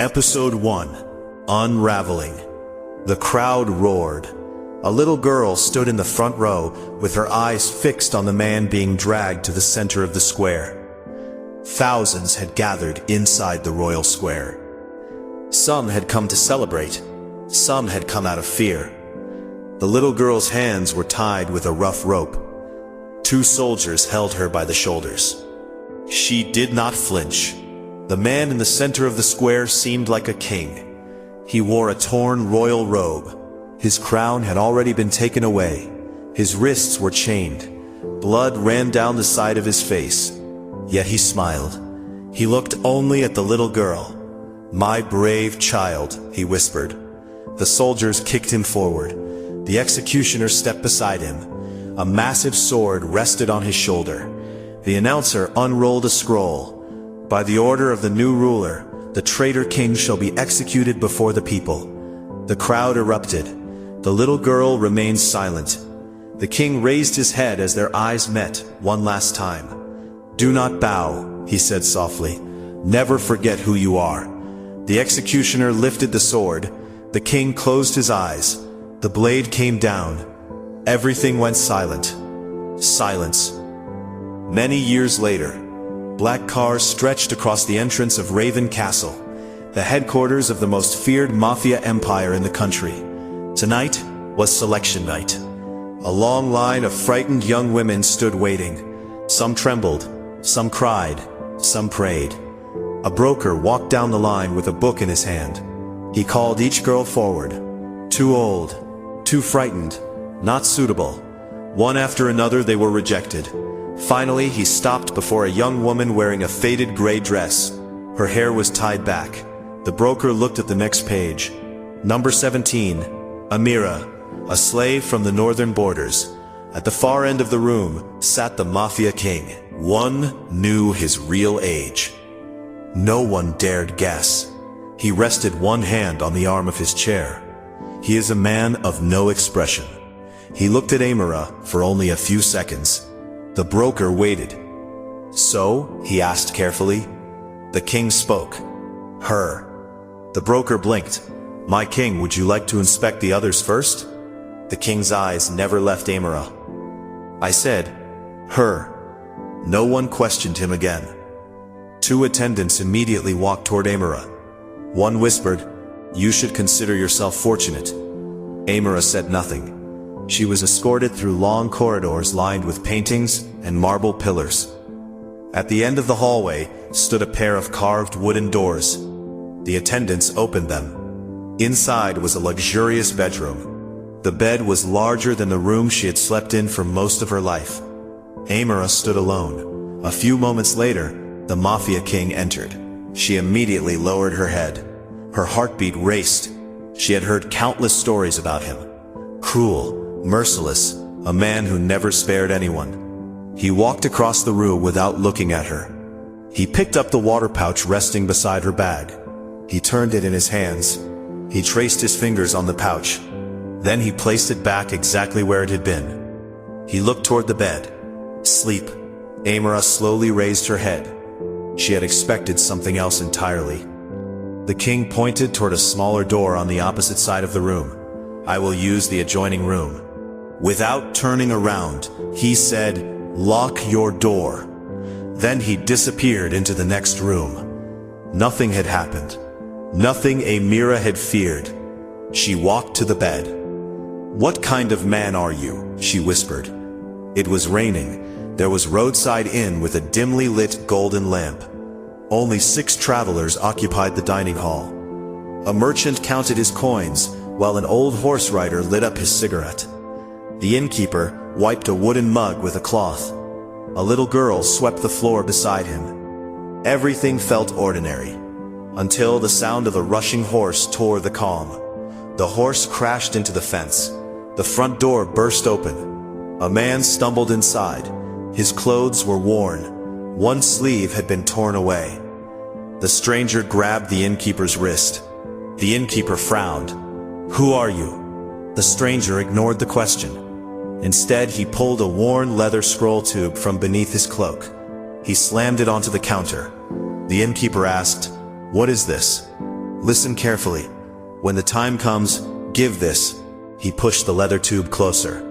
Episode 1. Unravelling. The crowd roared. A little girl stood in the front row with her eyes fixed on the man being dragged to the center of the square. Thousands had gathered inside the royal square. Some had come to celebrate. Some had come out of fear. The little girl's hands were tied with a rough rope. 2 soldiers held her by the shoulders. She did not flinch. The man in the center of the square seemed like a king. He wore a torn royal robe. His crown had already been taken away. His wrists were chained. Blood ran down the side of his face. Yet he smiled. He looked only at the little girl. "My brave child," he whispered. The soldiers kicked him forward. The executioner stepped beside him. A massive sword rested on his shoulder. The announcer unrolled a scroll. "By the order of the new ruler, the traitor king shall be executed before the people." The crowd erupted. The little girl remained silent. The king raised his head as their eyes met one last time. "Do not bow," he said softly. "Never forget who you are." The executioner lifted the sword. The king closed his eyes. The blade came down. Everything went silent. Silence. Many years later, black cars stretched across the entrance of Raven Castle, the headquarters of the most feared Mafia empire in the country. Tonight was selection night. A long line of frightened young women stood waiting. Some trembled, some cried, some prayed. A broker walked down the line with a book in his hand. He called each girl forward. Too old, too frightened, not suitable. One after another they were rejected. Finally, he stopped before a young woman wearing a faded gray dress. Her hair was tied back. The broker looked at the next page. Number 17, Amyrrha, a slave from the northern borders. At the far end of the room sat the Mafia king. One knew his real age. No one dared guess. He rested one hand on the arm of his chair. He is a man of no expression. He looked at Amyrrha for only a few seconds. The broker waited. "So?" he asked carefully. The king spoke. "Her." The broker blinked. "My king, would you like to inspect the others first?" The king's eyes never left Amyrrha. "I said, her." No one questioned him again. 2 attendants immediately walked toward Amyrrha. One whispered, "You should consider yourself fortunate." Amyrrha said nothing. She was escorted through long corridors lined with paintings and marble pillars. At the end of the hallway stood a pair of carved wooden doors. The attendants opened them. Inside was a luxurious bedroom. The bed was larger than the room she had slept in for most of her life. Amyrrha stood alone. A few moments later, the Mafia king entered. She immediately lowered her head. Her heartbeat raced. She had heard countless stories about him. Cruel, merciless, a man who never spared anyone. He walked across the room without looking at her. He picked up the water pouch resting beside her bag. He turned it in his hands. He traced his fingers on the pouch. Then he placed it back exactly where it had been. He looked toward the bed. Sleep. Amyrrha slowly raised her head. She had expected something else entirely. The king pointed toward a smaller door on the opposite side of the room. "I will use the adjoining room." Without turning around, he said, "Lock your door." Then he disappeared into the next room. Nothing had happened. Nothing Amyrrha had feared. She walked to the bed. "What kind of man are you?" she whispered. It was raining. There was roadside inn with a dimly lit golden lamp. Only 6 travelers occupied the dining hall. A merchant counted his coins, while an old horse rider lit up his cigarette. The innkeeper wiped a wooden mug with a cloth. A little girl swept the floor beside him. Everything felt ordinary, until the sound of a rushing horse tore the calm. The horse crashed into the fence. The front door burst open. A man stumbled inside. His clothes were worn. One sleeve had been torn away. The stranger grabbed the innkeeper's wrist. The innkeeper frowned. "Who are you?" The stranger ignored the question. Instead, he pulled a worn leather scroll tube from beneath his cloak. He slammed it onto the counter. The innkeeper asked, "What is this?" Listen carefully. When the time comes, give this." He pushed the leather tube closer.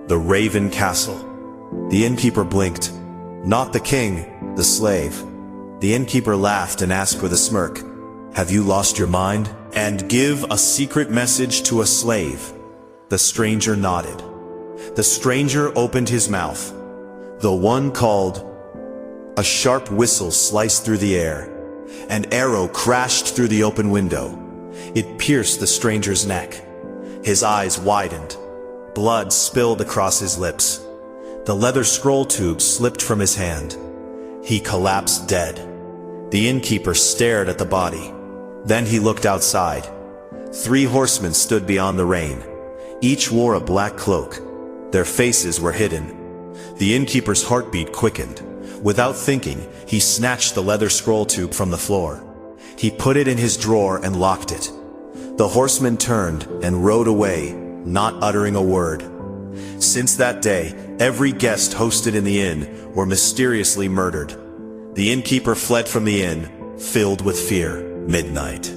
"The Raven Castle." The innkeeper blinked. "Not the king, the slave." The innkeeper laughed and asked with a smirk, "Have you lost your mind? And give a secret message to a slave." The stranger nodded. The stranger opened his mouth. The one called. A sharp whistle sliced through the air. An arrow crashed through the open window. It pierced the stranger's neck. His eyes widened. Blood spilled across his lips. The leather scroll tube slipped from his hand. He collapsed dead. The innkeeper stared at the body. Then he looked outside. 3 horsemen stood beyond the rain. Each wore a black cloak. Their faces were hidden. The innkeeper's heartbeat quickened. Without thinking, he snatched the leather scroll tube from the floor. He put it in his drawer and locked it. The horsemen turned and rode away, not uttering a word. Since that day, every guest hosted in the inn were mysteriously murdered. The innkeeper fled from the inn, filled with fear. Midnight.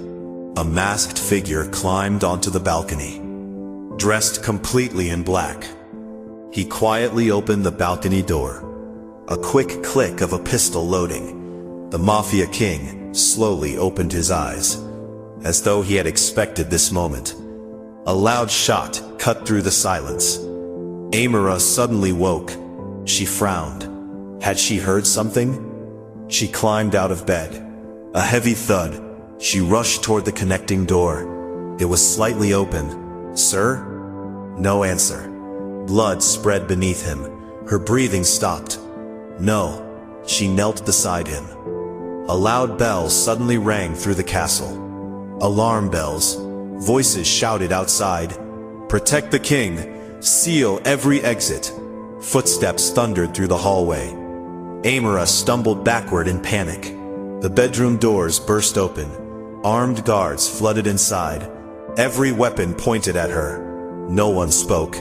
A masked figure climbed onto the balcony. Dressed completely in black. He quietly opened the balcony door. A quick click of a pistol loading. The Mafia king slowly opened his eyes, as though he had expected this moment. A loud shot cut through the silence. Amyrrha suddenly woke. She frowned. Had she heard something? She climbed out of bed. A heavy thud. She rushed toward the connecting door. It was slightly open. "Sir?" No answer. Blood spread beneath him. Her breathing stopped. "No." She knelt beside him. A loud bell suddenly rang through the castle. Alarm bells. Voices shouted outside. "Protect the king! Seal every exit!" Footsteps thundered through the hallway. Amyrrha stumbled backward in panic. The bedroom doors burst open. Armed guards flooded inside. Every weapon pointed at her. No one spoke.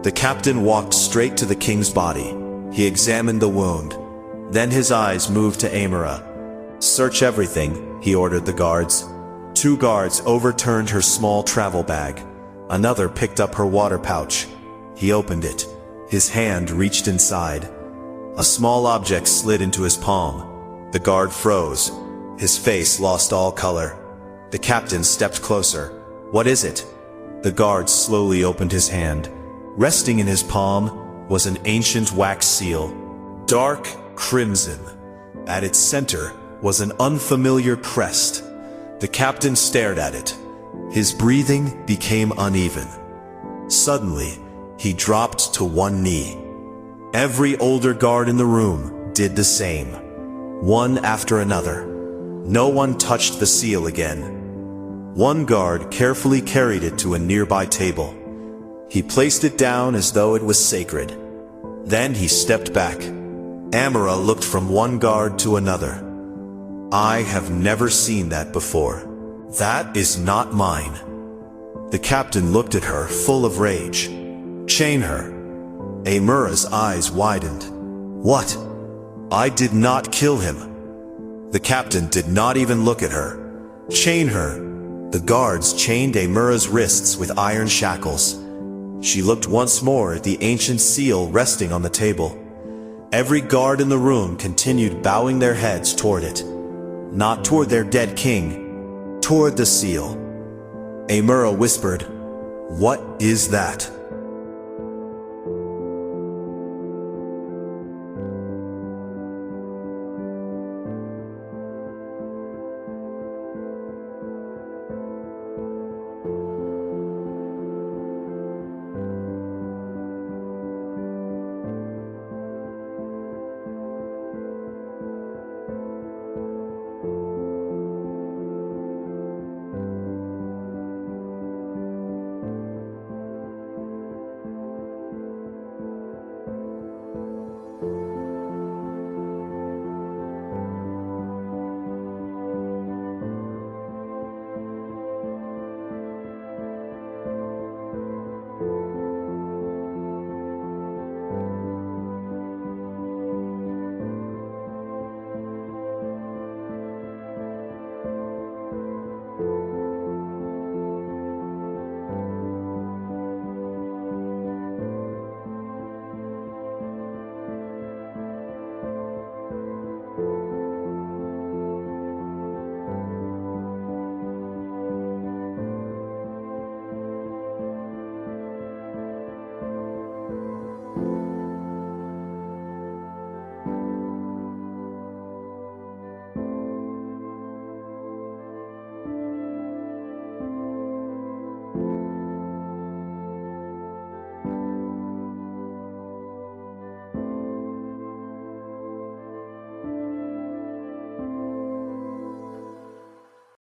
The captain walked straight to the king's body. He examined the wound. Then his eyes moved to Amyrrha. "Search everything," he ordered the guards. 2 guards overturned her small travel bag. Another picked up her water pouch. He opened it. His hand reached inside. A small object slid into his palm. The guard froze. His face lost all color. The captain stepped closer. "What is it?" The guard slowly opened his hand. Resting in his palm was an ancient wax seal. Dark crimson. At its center was an unfamiliar crest. The captain stared at it. His breathing became uneven. Suddenly, he dropped to one knee. Every older guard in the room did the same. One after another. No one touched the seal again. One guard carefully carried it to a nearby table. He placed it down as though it was sacred. Then he stepped back. Amyrrha looked from one guard to another. "I have never seen that before. That is not mine." The captain looked at her, full of rage. "Chain her." Amyrrha's eyes widened. "What? I did not kill him." The captain did not even look at her. "Chain her." The guards chained Amyrrha's wrists with iron shackles. She looked once more at the ancient seal resting on the table. Every guard in the room continued bowing their heads toward it. Not toward their dead king, toward the seal. Amyrrha whispered, "What is that?"